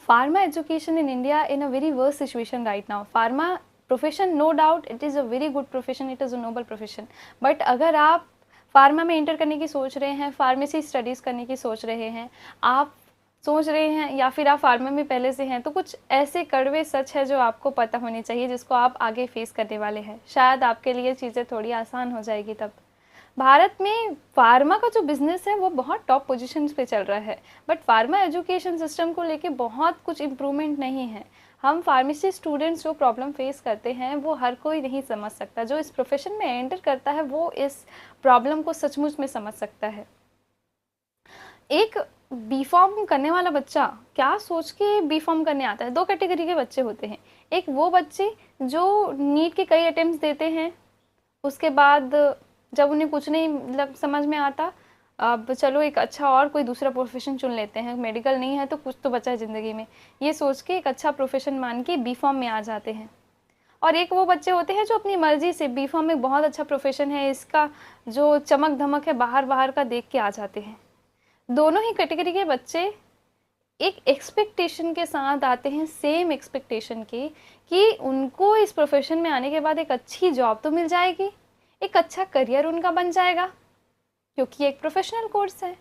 Pharma education in India in a very worse situation right now. Pharma profession, no doubt, it is a very good profession, it is a noble profession. But अगर आप pharma में inter करने की सोच रहे हैं, pharmacy studies करने की सोच रहे हैं, आप सोच रहे हैं या फिर आप फार्मा में पहले से हैं, तो कुछ ऐसे कड़वे सच है जो आपको पता होने चाहिए, जिसको आप आगे फेस करने वाले हैं। शायद आपके लिए चीज़ें थोड़ी आसान हो जाएगी तब। भारत में फार्मा का जो बिज़नेस है वो बहुत टॉप पोजीशंस पे चल रहा है, बट फार्मा एजुकेशन सिस्टम को लेके बहुत कुछ इम्प्रूवमेंट नहीं है। हम फार्मेसी स्टूडेंट्स जो प्रॉब्लम फेस करते हैं वो हर कोई नहीं समझ सकता। जो इस प्रोफेशन में एंटर करता है वो इस प्रॉब्लम को सचमुच में समझ सकता है। एक बी फॉर्म करने वाला बच्चा क्या सोच के बी फॉर्म करने आता है? दो कैटेगरी के बच्चे होते हैं। एक वो बच्चे जो नीट के कई अटेम्प्ट्स देते हैं, उसके बाद जब उन्हें कुछ नहीं समझ में आता, अब चलो एक अच्छा और कोई दूसरा प्रोफेशन चुन लेते हैं, मेडिकल नहीं है तो कुछ तो बचा है ज़िंदगी में, ये सोच के एक अच्छा प्रोफेशन मान के बी फॉर्म में आ जाते हैं। और एक वो बच्चे होते हैं जो अपनी मर्ज़ी से बी फॉर्म में बहुत अच्छा प्रोफेशन है, इसका जो चमक धमक है बाहर बाहर का देख के आ जाते हैं। दोनों ही कैटेगरी के बच्चे एक एक्सपेक्टेशन के साथ आते हैं, सेम एक्सपेक्टेशन के, कि उनको इस प्रोफेशन में आने के बाद एक अच्छी जॉब तो मिल जाएगी, एक अच्छा करियर उनका बन जाएगा, क्योंकि एक प्रोफेशनल कोर्स है।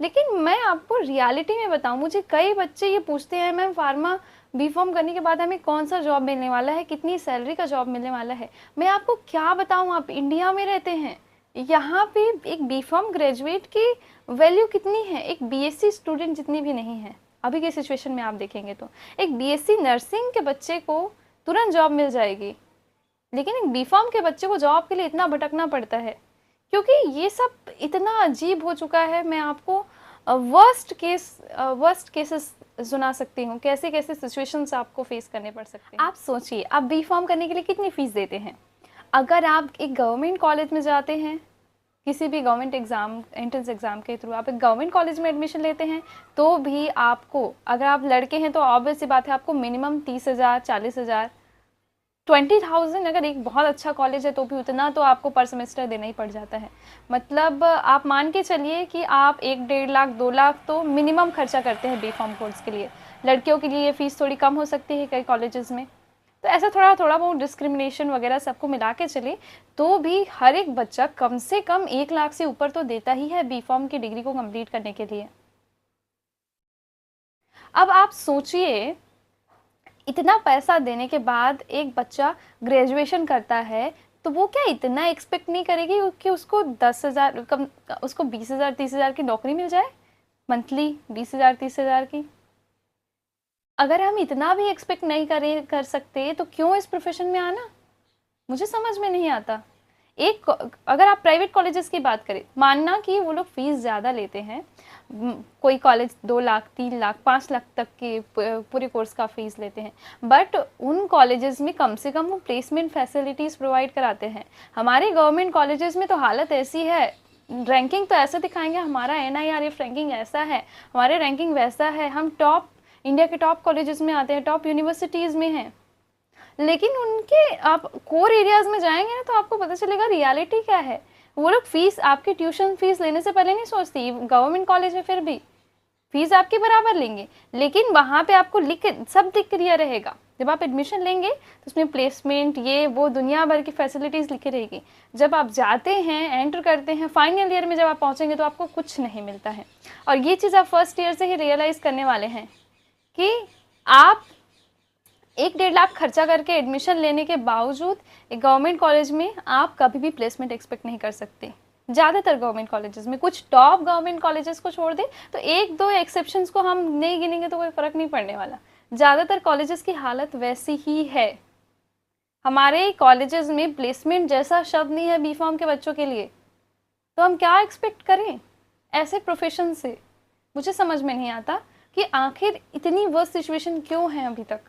लेकिन मैं आपको रियलिटी में बताऊं, मुझे कई बच्चे ये पूछते हैं, मैम फार्मा बी फॉर्म करने के बाद हमें कौन सा जॉब मिलने वाला है, कितनी सैलरी का जॉब मिलने वाला है। मैं आपको क्या बताऊं, आप इंडिया में रहते हैं, यहाँ पे एक बी फॉर्म ग्रेजुएट की वैल्यू कितनी है, एक बीएससी स्टूडेंट जितनी भी नहीं है। अभी के सिचुएशन में आप देखेंगे तो एक बीएससी नर्सिंग के बच्चे को तुरंत जॉब मिल जाएगी, लेकिन एक बी फॉर्म के बच्चे को जॉब के लिए इतना भटकना पड़ता है, क्योंकि ये सब इतना अजीब हो चुका है। मैं आपको वर्स्ट केसेस सुना सकती हूँ, कैसे कैसे सिचुएशंस आपको फेस करने पड़ सकते हैं। आप सोचिए, आप बी फॉर्म करने के लिए कितनी फ़ीस देते हैं। अगर आप एक गवर्नमेंट कॉलेज में जाते हैं, किसी भी गवर्नमेंट एग्ज़ाम, एंट्रेंस एग्ज़ाम के थ्रू आप एक गवर्नमेंट कॉलेज में एडमिशन लेते हैं, तो भी आपको, अगर आप लड़के हैं तो ऑब्वियस सी बात है, आपको मिनिमम 30,000, 40,000, 20,000, अगर एक बहुत अच्छा कॉलेज है तो भी उतना तो आपको पर सेमेस्टर देना ही पड़ जाता है। मतलब आप मान के चलिए कि आप 1-1.5 लाख, 2 लाख तो मिनिमम खर्चा करते हैं बी फॉर्म कोर्स के लिए। लड़कियों के लिए ये फ़ीस थोड़ी कम हो सकती है कई कॉलेजेस में, तो ऐसा थोड़ा थोड़ा बहुत डिस्क्रिमिनेशन वगैरह सबको मिला के चले तो भी हर एक बच्चा कम से कम 1 लाख से ऊपर तो देता ही है बी फॉर्म की डिग्री को कंप्लीट करने के लिए। अब आप सोचिए, इतना पैसा देने के बाद एक बच्चा ग्रेजुएशन करता है, तो वो क्या इतना एक्सपेक्ट नहीं करेगी कि उसको 10,000 कम, उसको 20,000, 30,000 की नौकरी मिल जाए मंथली, 20,000, 30,000 की। अगर हम इतना भी एक्सपेक्ट नहीं कर सकते तो क्यों इस प्रोफेशन में आना, मुझे समझ में नहीं आता। एक, अगर आप प्राइवेट कॉलेजेस की बात करें, मानना कि वो लोग फ़ीस ज़्यादा लेते हैं, कोई कॉलेज 2 लाख, 3 लाख, 5 लाख तक के पूरे कोर्स का फ़ीस लेते हैं, बट उन कॉलेजेस में कम से कम वो प्लेसमेंट फैसिलिटीज़ प्रोवाइड कराते हैं। हमारे गवर्नमेंट कॉलेजेस में तो हालत ऐसी है, रैंकिंग तो ऐसे दिखाएंगे, हमारा NIRF रैंकिंग ऐसा है, हमारे रैंकिंग वैसा है, हम टॉप, इंडिया के टॉप कॉलेजेस में आते हैं, टॉप यूनिवर्सिटीज़ में हैं। लेकिन उनके आप कोर एरियाज़ में जाएंगे ना तो आपको पता चलेगा रियलिटी क्या है। वो लोग फ़ीस, आपकी ट्यूशन फ़ीस लेने से पहले नहीं सोचती, गवर्नमेंट कॉलेज में फिर भी फ़ीस आपके बराबर लेंगे, लेकिन वहाँ पे आपको सब दिख क्लियर रहेगा। जब आप एडमिशन लेंगे तो उसमें प्लेसमेंट, ये वो दुनिया भर की फैसिलिटीज़ लिखी रहेगी। जब आप जाते हैं, एंटर करते हैं, फाइनल ईयर में जब आप पहुँचेंगे तो आपको कुछ नहीं मिलता है। और ये चीज़ आप फर्स्ट ईयर से ही रियलाइज़ करने वाले हैं कि आप 1-1.5 लाख खर्चा करके एडमिशन लेने के बावजूद एक गवर्नमेंट कॉलेज में आप कभी भी प्लेसमेंट एक्सपेक्ट नहीं कर सकते। ज़्यादातर गवर्नमेंट कॉलेजेस में, कुछ टॉप गवर्नमेंट कॉलेजेस को छोड़ दें तो 1-2 एक्सेप्शंस को हम नहीं गिनेंगे तो कोई फ़र्क नहीं पड़ने वाला। ज़्यादातर कॉलेजेस की हालत वैसी ही है। हमारे कॉलेजेस में प्लेसमेंट जैसा शब्द नहीं है बी फॉर्म के बच्चों के लिए, तो हम क्या एक्सपेक्ट करें ऐसे प्रोफेशन से। मुझे समझ में नहीं आता कि आखिर इतनी वर्स्ट सिचुएशन क्यों है अभी तक।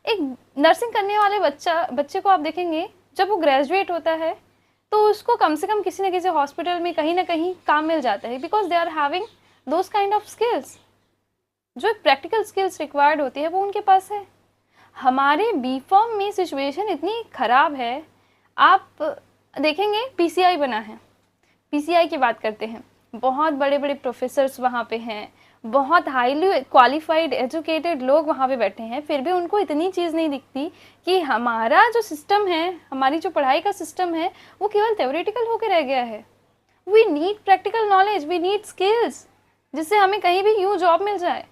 एक नर्सिंग करने वाले बच्चे को आप देखेंगे, जब वो ग्रेजुएट होता है तो उसको कम से कम किसी न किसी हॉस्पिटल में कहीं ना कहीं काम मिल जाता है, because they are having those kind of skills, जो प्रैक्टिकल स्किल्स रिक्वायर्ड होती है वो उनके पास है। हमारे बी फॉर्म में सिचुएशन इतनी ख़राब है, आप देखेंगे PCI बना है, PCI की बात करते हैं, बहुत बड़े बड़े प्रोफेसर्स वहाँ पे हैं, बहुत हाईली क्वालिफाइड एजुकेटेड लोग वहाँ पे बैठे हैं, फिर भी उनको इतनी चीज़ नहीं दिखती कि हमारा जो सिस्टम है, हमारी जो पढ़ाई का सिस्टम है, वो केवल थ्योरेटिकल होकर रह गया है। We need practical knowledge, we need skills, जिससे हमें कहीं भी यूँ जॉब मिल जाए।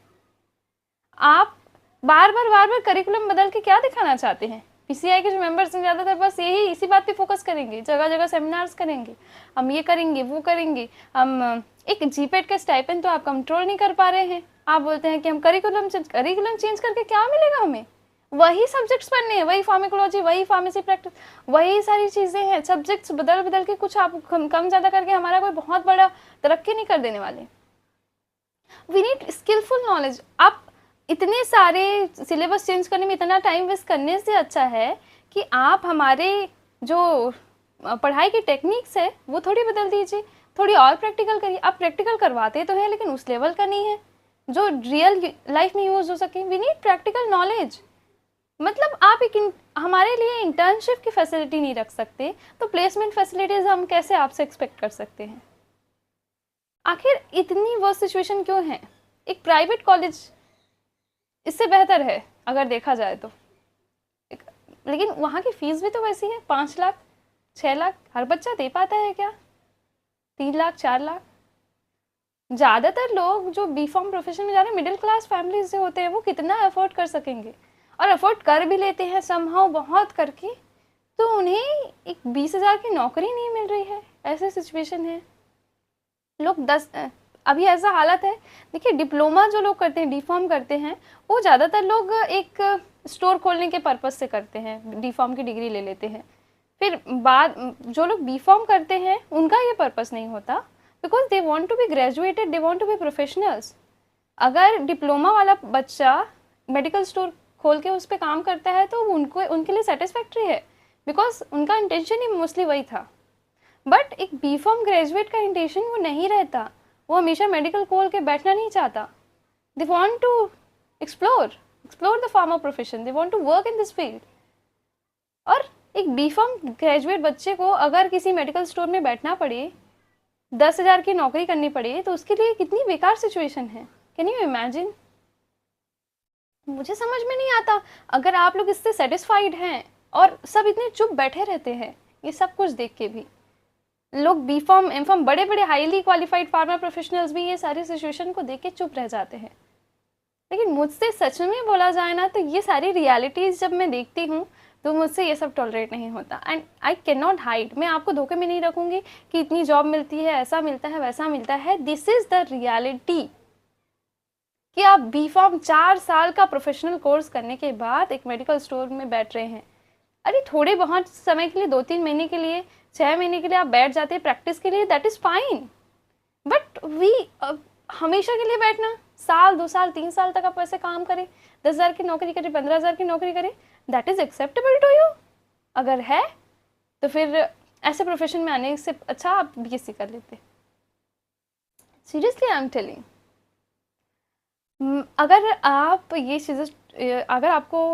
आप बार बार करिकुलम बदल के क्या दिखाना चाहते हैं? पीसीआई के जो मेंबर्स हैं ज़्यादातर बस यही इसी बात पे फोकस करेंगे, जगह जगह सेमिनार्स करेंगे, हम ये करेंगे वो करेंगे। हम एक जीपेट का स्टाइपेंड तो आप कंट्रोल नहीं कर पा रहे हैं, आप बोलते हैं कि हम करिकुलम चेंज करके क्या मिलेगा हमें? वही सब्जेक्ट्स पढ़ने हैं, वही फार्मेकोलॉजी, वही फार्मेसी प्रैक्टिस, वही सारी चीज़ें हैं। सब्जेक्ट्स बदल बदल के कुछ आप कम ज़्यादा करके हमारा कोई बहुत बड़ा तरक्की नहीं कर देने वाले। We need skillful knowledge. आप इतने सारे सिलेबस चेंज करने में इतना टाइम वेस्ट करने से अच्छा है कि आप हमारे जो पढ़ाई की टेक्निक्स है वो थोड़ी बदल दीजिए, थोड़ी और प्रैक्टिकल करिए। आप प्रैक्टिकल करवाते तो हैं लेकिन उस लेवल का नहीं है जो रियल लाइफ में यूज़ हो सके। We need practical knowledge. मतलब आप हमारे लिए इंटर्नशिप की फैसिलिटी नहीं रख सकते तो प्लेसमेंट फैसिलिटीज़ हम कैसे आपसे एक्सपेक्ट कर सकते हैं? आखिर इतनी वर्स्ट सिचुएशन क्यों है? एक प्राइवेट कॉलेज इससे बेहतर है अगर देखा जाए तो, लेकिन वहाँ की फीस भी तो वैसी है, 5 लाख 6 लाख हर बच्चा दे पाता है क्या? 3 लाख 4 लाख। ज़्यादातर लोग जो बी फॉर्म प्रोफेशन में जा रहे हैं, मिडिल क्लास फैमिलीज से होते हैं, वो कितना अफोर्ड कर सकेंगे? और अफोर्ड कर भी लेते हैं समहाउ बहुत करके, तो उन्हें एक 20,000 की नौकरी नहीं मिल रही है। ऐसे सिचुएशन है। लोग 10 अभी ऐसा हालत है, देखिए डिप्लोमा जो लोग करते हैं, डी फॉर्म करते हैं, वो ज़्यादातर लोग एक स्टोर खोलने के पर्पज़ से करते हैं, डी फॉर्म की डिग्री ले लेते हैं। फिर बाद जो लोग बी फॉर्म करते हैं उनका ये पर्पज़ नहीं होता, because they want to be graduated, they want to be professionals. अगर डिप्लोमा वाला बच्चा मेडिकल स्टोर खोल के उस पर काम करता है तो उनके लिए सेटिस्फैक्ट्री है, बिकॉज उनका इंटेंशन ही मोस्टली वही था। बट एक बी फॉर्म ग्रेजुएट का इंटेंशन वो नहीं रहता, वो हमेशा मेडिकल खोल के बैठना नहीं चाहता। They want to explore the pharma profession, they want to work in this field. और एक बी फॉर्म ग्रेजुएट बच्चे को अगर किसी मेडिकल स्टोर में बैठना पड़े, 10,000 की नौकरी करनी पड़े, तो उसके लिए कितनी बेकार सिचुएशन है। Can you imagine? मुझे समझ में नहीं आता। अगर आप लोग इससे सेटिस्फाइड हैं और सब इतने चुप बैठे रहते हैं, ये सब कुछ देख के भी लोग बी फॉर्म एम फॉर्म बड़े बड़े हाईली क्वालिफाइड फार्मा प्रोफेशनल्स भी ये सारी सिचुएशन को देख के चुप रह जाते हैं। लेकिन मुझसे सच में बोला जाए ना, तो ये सारी रियलिटीज़ जब मैं देखती हूँ तो मुझसे ये सब टॉलरेट नहीं होता। And I can not hide. मैं आपको धोखे में नहीं रखूँगी कि इतनी जॉब मिलती है, ऐसा मिलता है, वैसा मिलता है। दिस इज़ द रियलिटी कि आप बी फॉर्म 4 साल का प्रोफेशनल कोर्स करने के बाद एक मेडिकल स्टोर में बैठ रहे हैं। अरे थोड़े बहुत समय के लिए, 2-3 महीने के लिए, 6 महीने के लिए आप बैठ जाते हैं प्रैक्टिस के लिए, दैट इज़ फाइन। बट हमेशा के लिए बैठना, साल 2 साल 3 साल तक आप ऐसे काम करें, 10,000 की नौकरी करें, 15,000 की नौकरी करें, that is acceptable to you? अगर है तो फिर ऐसे प्रोफेशन में आने से अच्छा आप बीएससी कर लेते। Seriously I am telling. अगर आपको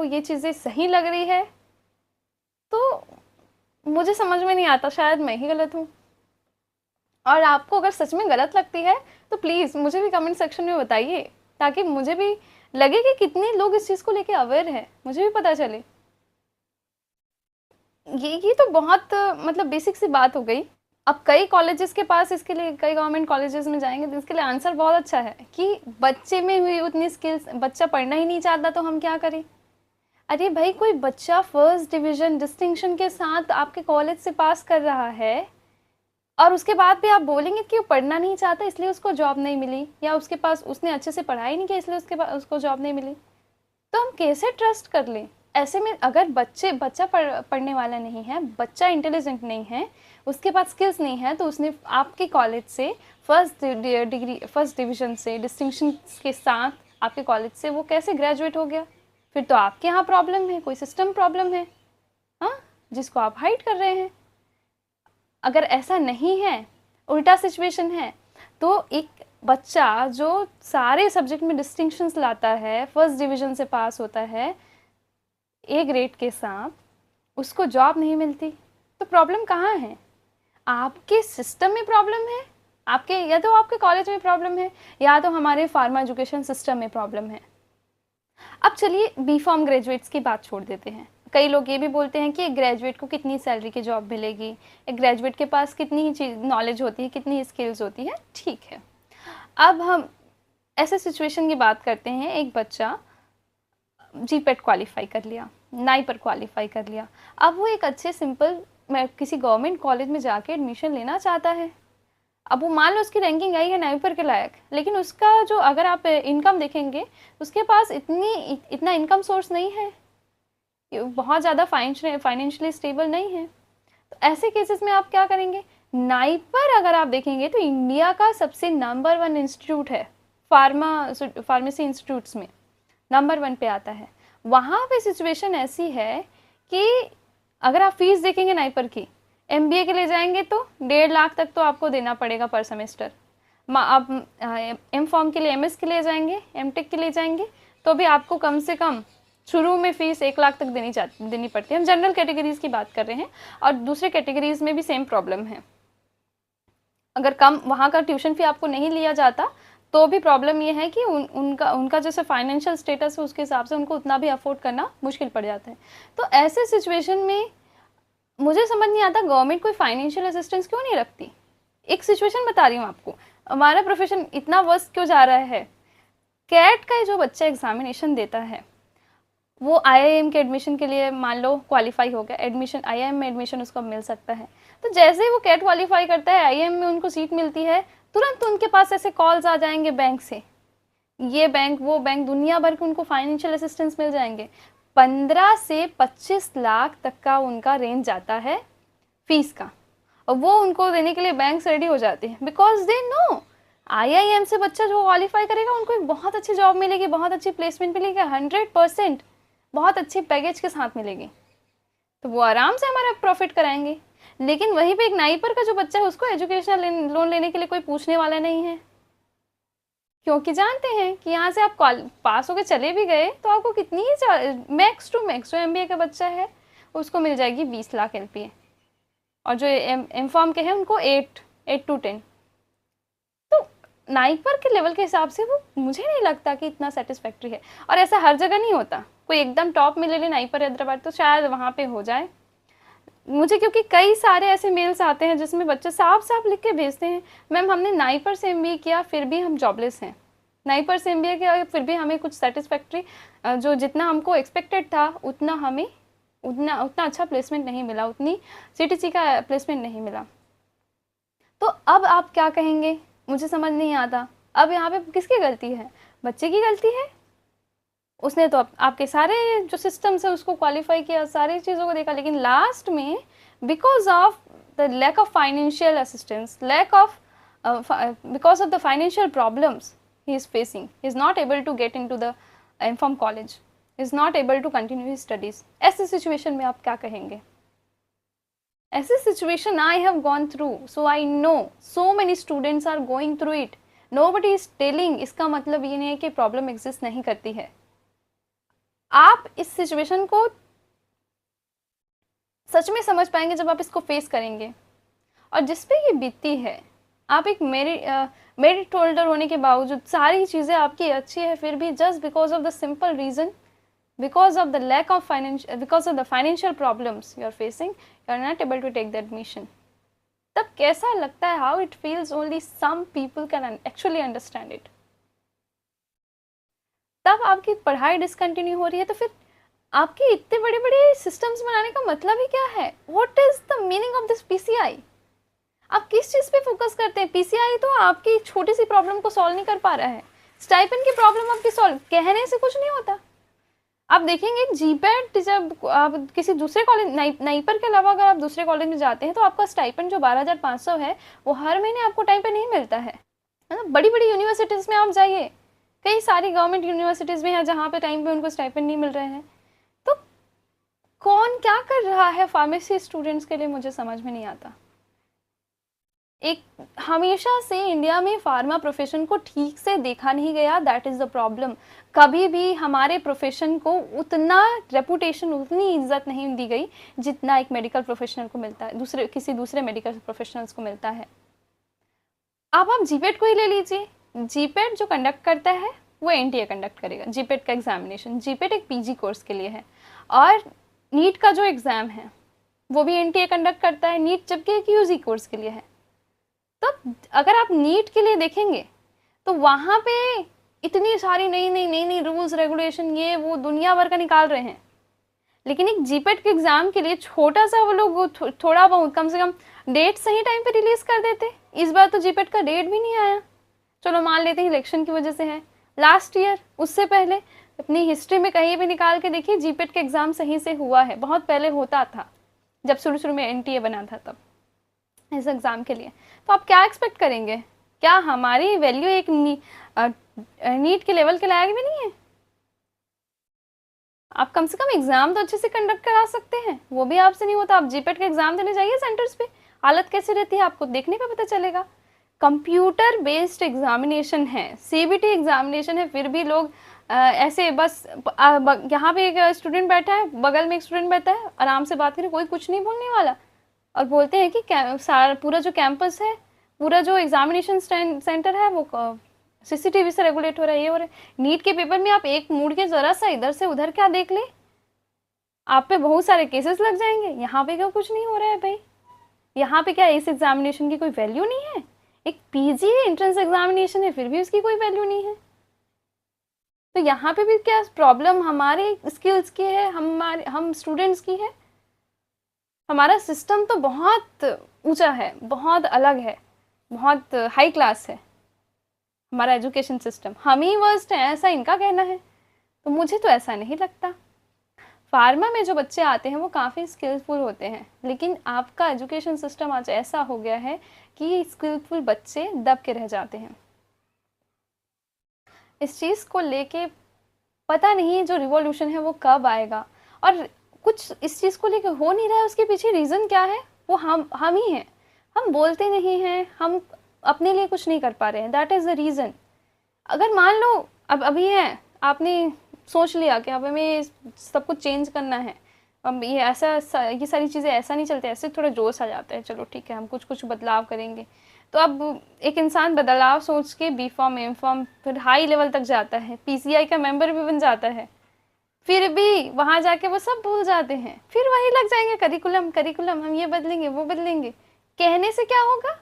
ये चीज़ें सही लग रही है तो मुझे समझ में नहीं आता, शायद मैं ही गलत हूँ। और आपको अगर सच में गलत लगती है तो प्लीज़ मुझे भी कमेंट सेक्शन में बताइए, ताकि मुझे भी लगे कि कितने लोग इस चीज़ को लेके अवेयर हैं, मुझे भी पता चले। ये तो बहुत मतलब बेसिक सी बात हो गई। अब कई कॉलेजेस के पास इसके लिए, कई गवर्नमेंट कॉलेजेस में जाएंगे तो इसके लिए आंसर बहुत अच्छा है कि बच्चे में हुई उतनी स्किल्स, बच्चा पढ़ना ही नहीं चाहता तो हम क्या करें? अरे भाई, कोई बच्चा फर्स्ट डिवीज़न डिस्टिंक्शन के साथ आपके कॉलेज से पास कर रहा है और उसके बाद भी आप बोलेंगे कि वो पढ़ना नहीं चाहता इसलिए उसको जॉब नहीं मिली, या उसने अच्छे से पढ़ाई नहीं किया इसलिए उसको जॉब नहीं मिली, तो हम कैसे ट्रस्ट कर लें? ऐसे में अगर बच्चा पढ़ने वाला नहीं है, बच्चा इंटेलिजेंट नहीं है, उसके पास स्किल्स नहीं है, तो उसने आपके कॉलेज से फर्स्ट डिवीज़न से डिस्टिंक्शन के साथ आपके कॉलेज से वो कैसे ग्रेजुएट हो गया? फिर तो आपके यहाँ प्रॉब्लम है, कोई सिस्टम प्रॉब्लम है, हाँ, जिसको आप हाइड कर रहे हैं। अगर ऐसा नहीं है, उल्टा सिचुएशन है, तो एक बच्चा जो सारे सब्जेक्ट में डिस्टिंक्शंस लाता है, फर्स्ट डिवीज़न से पास होता है ए ग्रेड के साथ, उसको जॉब नहीं मिलती, तो प्रॉब्लम कहाँ है? आपके सिस्टम में प्रॉब्लम है आपके या तो आपके कॉलेज में प्रॉब्लम है या तो हमारे फार्मा एजुकेशन सिस्टम में प्रॉब्लम है। अब चलिए बी फॉर्म ग्रेजुएट्स की बात छोड़ देते हैं। कई लोग ये भी बोलते हैं कि एक ग्रेजुएट को कितनी सैलरी की जॉब मिलेगी, एक ग्रेजुएट के पास कितनी चीज नॉलेज होती है, कितनी स्किल्स होती है। ठीक है, अब हम ऐसे सिचुएशन की बात करते हैं। एक बच्चा जीपेट क्वालिफाई कर लिया, नाइपर क्वालिफाई कर लिया, अब वो एक अच्छे सिंपल किसी गवर्नमेंट कॉलेज में जाके एडमिशन लेना चाहता है। अब वो मान लो उसकी रैंकिंग आई है नाइपर के लायक, लेकिन उसका जो अगर आप इनकम देखेंगे उसके पास इतना इनकम सोर्स नहीं है, बहुत ज़्यादा फाइनेंशियली स्टेबल नहीं है। तो ऐसे केसेस में आप क्या करेंगे? नाइपर अगर आप देखेंगे तो इंडिया का सबसे नंबर 1 इंस्टीट्यूट है, फार्मेसी इंस्टीट्यूट्स में नंबर 1 पे आता है। वहाँ पे सिचुएशन ऐसी है कि अगर आप फीस देखेंगे नाइपर की, एमबीए के लिए जाएंगे तो 1.5 लाख तक तो आपको देना पड़ेगा पर सेमेस्टर। आप एम फॉर्म के लिए, एमएस के लिए जाएंगे, एमटेक के लिए जाएंगे तो भी आपको कम से कम शुरू में फीस 1 लाख तक देनी पड़ती है। हम जनरल कैटेगरीज की बात कर रहे हैं, और दूसरे कैटेगरीज में भी सेम प्रॉब्लम है। अगर कम वहाँ का ट्यूशन फी आपको नहीं लिया जाता तो भी प्रॉब्लम ये है कि उनका जैसे फाइनेंशियल स्टेटस है उसके हिसाब से उनको उतना भी अफोर्ड करना मुश्किल पड़ जाता है। तो ऐसे सिचुएशन में मुझे समझ नहीं आता गवर्नमेंट कोई फाइनेंशियल असिस्टेंस क्यों नहीं रखती। एक सिचुएशन बता रही हूँ आपको, हमारा प्रोफेशन इतना वर्स्ट क्यों जा रहा है। कैट का जो बच्चा एग्जामिनेशन देता है वो आईआईएम के एडमिशन के लिए मान लो क्वालिफाई हो गया, एडमिशन आईआईएम में एडमिशन उसको मिल सकता है। तो जैसे ही वो कैट क्वालिफाई करता है, आईआईएम में उनको सीट मिलती है, तुरंत उनके पास ऐसे कॉल्स आ जाएंगे बैंक से, ये बैंक वो बैंक, दुनिया भर के उनको फाइनेंशियल असिस्टेंस मिल जाएंगे। 15 से 25 लाख तक का उनका रेंज जाता है फीस का, और वो उनको देने के लिए बैंक रेडी हो जाते हैं, बिकॉज दे नो आईआईएम से बच्चा जो क्वालिफाई करेगा उनको एक बहुत अच्छी जॉब मिलेगी, बहुत अच्छी प्लेसमेंट मिलेगी, 100% बहुत अच्छी पैकेज के साथ मिलेगी, तो वो आराम से हमारा प्रॉफिट कराएंगे। लेकिन वहीं पे एक नाइपर का जो बच्चा है उसको एजुकेशनल लोन लेने के लिए कोई पूछने वाला नहीं है, क्योंकि जानते हैं कि यहाँ से आप पास होकर चले भी गए तो आपको कितनी मैक्स टू मैक्स जो एमबीए का बच्चा है उसको मिल जाएगी 20 लाख एलपीए, और जो एम फॉर्म के हैं उनको 8 to 10। तो नाइपर के लेवल के हिसाब से वो मुझे नहीं लगता कि इतना सेटिस्फैक्ट्री है, और ऐसा हर जगह नहीं होता। कोई एकदम टॉप में ले ले नाइपर हैदराबाद तो शायद वहाँ पे हो जाए मुझे, क्योंकि कई सारे ऐसे मेल्स आते हैं जिसमें बच्चे साफ साफ लिख के भेजते हैं, मैम हमने नाइपर से एमबीए किया फिर भी हम जॉबलेस हैं, नाइपर से एमबीए किया फिर भी हमें कुछ सेटिस्फैक्ट्री जो जितना हमको एक्सपेक्टेड था उतना हमें उतना अच्छा प्लेसमेंट नहीं मिला, उतनी सीटीसी का प्लेसमेंट नहीं मिला। तो अब आप क्या कहेंगे, मुझे समझ नहीं आता। अब यहाँ पे किसकी गलती है? बच्चे की गलती है। उसने तो आपके सारे जो सिस्टम्स है उसको क्वालिफाई किया, सारी चीज़ों को देखा, लेकिन लास्ट में because of the lack of financial assistance, because of the financial problems he is facing, he is not able to get into the inform college, he is not able to continue his studies। ऐसे situation में आप क्या कहेंगे? ऐसे situation I have gone through, so I know so many students are going through it, nobody is telling। इसका मतलब ये नहीं है कि प्रॉब्लम एग्जिस्ट नहीं करती है। आप इस सिचुएशन को सच में समझ पाएंगे जब आप इसको फेस करेंगे, और जिस पे ये बीतती है, आप एक मेरिट होल्डर होने के बावजूद सारी चीज़ें आपकी अच्छी है, फिर भी just because of the simple reason, because of the lack of because of the financial problems you are facing, you are not able to take the admission. तब कैसा लगता है? How it feels only some people can actually understand it. तब आपकी पढ़ाई discontinue हो रही है, तो फिर आपके इतने बड़े बड़े सिस्टम्स बनाने का मतलब ही क्या है? What is the meaning of this PCI? आप किस चीज़ पे फोकस करते हैं? पीसीआई तो आपकी छोटी सी प्रॉब्लम को सॉल्व नहीं कर पा रहा है, स्टाइपेंड की प्रॉब्लम आपकी सॉल्व कहने से कुछ नहीं होता। आप देखेंगे जीपैट जब आप किसी दूसरे कॉलेज नाइपर के अलावा अगर आप दूसरे कॉलेज में जाते हैं तो आपका स्टाइपेंड जो 12,500 है वो हर महीने आपको टाइम पे नहीं मिलता है ना। बड़ी बड़ी यूनिवर्सिटीज़ में आप जाइए, कई सारी गवर्नमेंट यूनिवर्सिटीज़ में हैं जहाँ पे टाइम पे उनको स्टाइपेंड नहीं मिल रहे हैं। तो कौन क्या कर रहा है फार्मेसी स्टूडेंट्स के लिए, मुझे समझ में नहीं आता। एक हमेशा से इंडिया में फार्मा प्रोफेशन को ठीक से देखा नहीं गया, दैट इज़ द प्रॉब्लम। कभी भी हमारे प्रोफेशन को उतना रेपुटेशन, उतनी इज्जत नहीं दी गई जितना एक मेडिकल प्रोफेशनल को मिलता है, किसी दूसरे मेडिकल प्रोफेशनल्स को मिलता है। आप जीपेट को ही ले लीजिए। जीपेट जो कंडक्ट करता है वो एनटीए कंडक्ट करेगा। जीपेट का एग्जामिनेशन, जीपेट एक पीजी कोर्स के लिए है, और नीट का जो एग्ज़ाम है वो भी एनटीए कंडक्ट करता है। नीट जबकि एक यूजी कोर्स के लिए है। तो अगर आप नीट के लिए देखेंगे तो वहाँ पे इतनी सारी नई रूल्स रेगुलेशन ये वो दुनिया भर का निकाल रहे हैं, लेकिन एक जीपेट के एग्ज़ाम के लिए छोटा सा वो लोग थोड़ा बहुत कम से कम डेट सही टाइम पे रिलीज़ कर देते। इस बार तो जीपेट का डेट भी नहीं आया। चलो मान लेते हैं इलेक्शन की वजह से है। लास्ट ईयर, उससे पहले अपनी हिस्ट्री में कहीं भी निकाल के देखिए जीपेट का एग्ज़ाम सही से हुआ है। बहुत पहले होता था, जब शुरू में एनटीए बना था तब इस एग्ज़ाम के लिए। तो आप क्या एक्सपेक्ट करेंगे? क्या हमारी वैल्यू एक नीट के लेवल के लायक भी नहीं है? आप कम से कम एग्ज़ाम तो अच्छे से कंडक्ट करा सकते हैं, वो भी आपसे नहीं होता। आप जीपेट का एग्ज़ाम देने जाइए सेंटर्स पे, हालत कैसी रहती है आपको देखने का पता चलेगा। कंप्यूटर बेस्ड एग्जामिनेशन है, सीबीटी एग्जामिनेशन है, फिर भी लोग ऐसे बस यहाँ पे एक स्टूडेंट बैठा है, बगल में एक स्टूडेंट बैठा है, आराम से बात करे, कोई कुछ नहीं बोलने वाला, और बोलते हैं कि सारा पूरा जो कैंपस है, पूरा जो एग्जामिनेशन सेंटर है वो सीसीटीवी से रेगुलेट हो रहा है, ये हो रहा है। नीट के पेपर में आप एक मूड के ज़रा सा इधर से उधर क्या देख ले, आप पे बहुत सारे केसेस लग जाएंगे। यहाँ पे क्या कुछ नहीं हो रहा है भाई? यहाँ पे क्या इस एग्जामिनेशन की कोई वैल्यू नहीं है? एक पीजी एंट्रेंस एग्जामिनेशन है, फिर भी उसकी कोई वैल्यू नहीं है। तो यहाँ पे भी क्या प्रॉब्लम हमारे स्किल्स की है, हम स्टूडेंट्स की है? हमारा सिस्टम तो बहुत ऊंचा है, बहुत अलग है, बहुत हाई क्लास है हमारा एजुकेशन सिस्टम। हम ही वर्स्ट हैं ऐसा इनका कहना है, तो मुझे तो ऐसा नहीं लगता। फार्मा में जो बच्चे आते हैं वो काफ़ी स्किलफुल होते हैं, लेकिन आपका एजुकेशन सिस्टम आज ऐसा हो गया है कि स्किलफुल बच्चे दब के रह जाते हैं। इस चीज़ को लेके पता नहीं जो रिवॉल्यूशन है वो कब आएगा, और कुछ इस चीज़ को लेके हो नहीं रहा है। उसके पीछे रीज़न क्या है? वो हम ही हैं। हम बोलते नहीं हैं, हम अपने लिए कुछ नहीं कर पा रहे हैं, दैट इज़ द रीज़न। अगर मान लो अब अभी है, आपने सोच लिया कि अब हमें सब कुछ चेंज करना है, अब ये ये सारी चीज़ें ऐसा नहीं चलते, ऐसे थोड़ा जोश आ जाता है, चलो ठीक है हम कुछ बदलाव करेंगे। तो अब एक इंसान बदलाव सोच के बी फॉर्म, एम फॉर्म, फिर हाई लेवल तक जाता है, पीसीआई का मेंबर भी बन जाता है, फिर भी वहाँ जाके वो सब भूल जाते हैं, फिर वही लग जाएंगे करिकुलम हम ये बदलेंगे वो बदलेंगे। कहने से क्या होगा?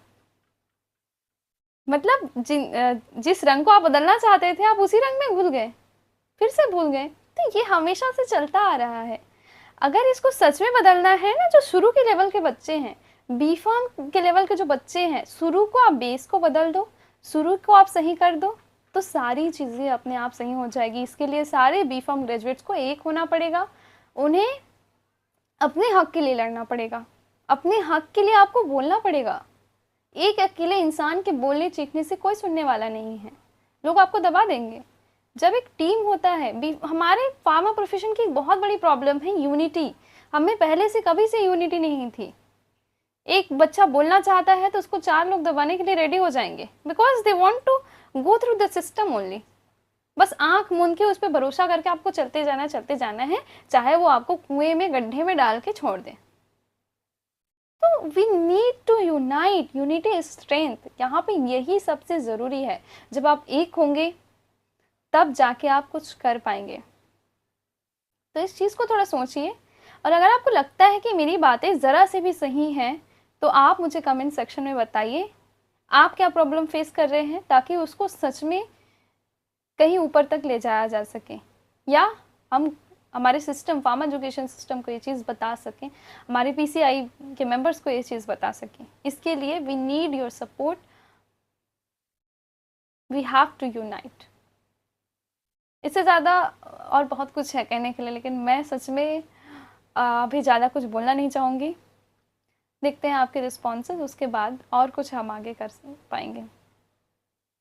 मतलब जिस रंग को आप बदलना चाहते थे आप उसी रंग में भूल गए, फिर से भूल गए। तो ये हमेशा से चलता आ रहा है। अगर इसको सच में बदलना है ना, जो शुरू के लेवल के बच्चे हैं, बी फॉर्म के लेवल के जो बच्चे हैं, शुरू को आप बेस को बदल दो, शुरू को आप सही कर दो, तो सारी चीज़ें अपने आप सही हो जाएगी। इसके लिए सारे बी फॉर्म ग्रेजुएट्स को एक होना पड़ेगा, उन्हें अपने हक के लिए लड़ना पड़ेगा, अपने हक के लिए आपको बोलना पड़ेगा। एक अकेले इंसान के बोलने चीखने से कोई सुनने वाला नहीं है, लोग आपको दबा देंगे। जब एक टीम होता है, हमारे फार्मा प्रोफेशन की बहुत बड़ी प्रॉब्लम है यूनिटी। हमें पहले से कभी से यूनिटी नहीं थी। एक बच्चा बोलना चाहता है तो उसको 4 लोग दबाने के लिए रेडी हो जाएंगे, because they want to go through the system only. बस आंख मूंद के उस पर भरोसा करके आपको चलते जाना है, चाहे वो आपको कुएं में गड्ढे में डाल के छोड़ दे। तो we need to unite, unity is strength. यहाँ पे यही सबसे ज़रूरी है। जब आप एक होंगे तब जाके आप कुछ कर पाएंगे। तो इस चीज़ को थोड़ा सोचिए, और अगर आपको लगता है कि मेरी बातें ज़रा से भी सही हैं तो आप मुझे कमेंट सेक्शन में बताइए आप क्या प्रॉब्लम फेस कर रहे हैं, ताकि उसको सच में कहीं ऊपर तक ले जाया जा सके, या हम हमारे सिस्टम, फार्मा एजुकेशन सिस्टम को ये चीज़ बता सकें, हमारे पीसीआई के मेंबर्स को ये चीज़ बता सकें। इसके लिए we need your support, we have to unite. इससे ज़्यादा और बहुत कुछ है कहने के लिए, लेकिन मैं सच में अभी ज़्यादा कुछ बोलना नहीं चाहूँगी। देखते हैं आपके रिस्पॉन्सेज, उसके बाद और कुछ हम आगे कर पाएंगे।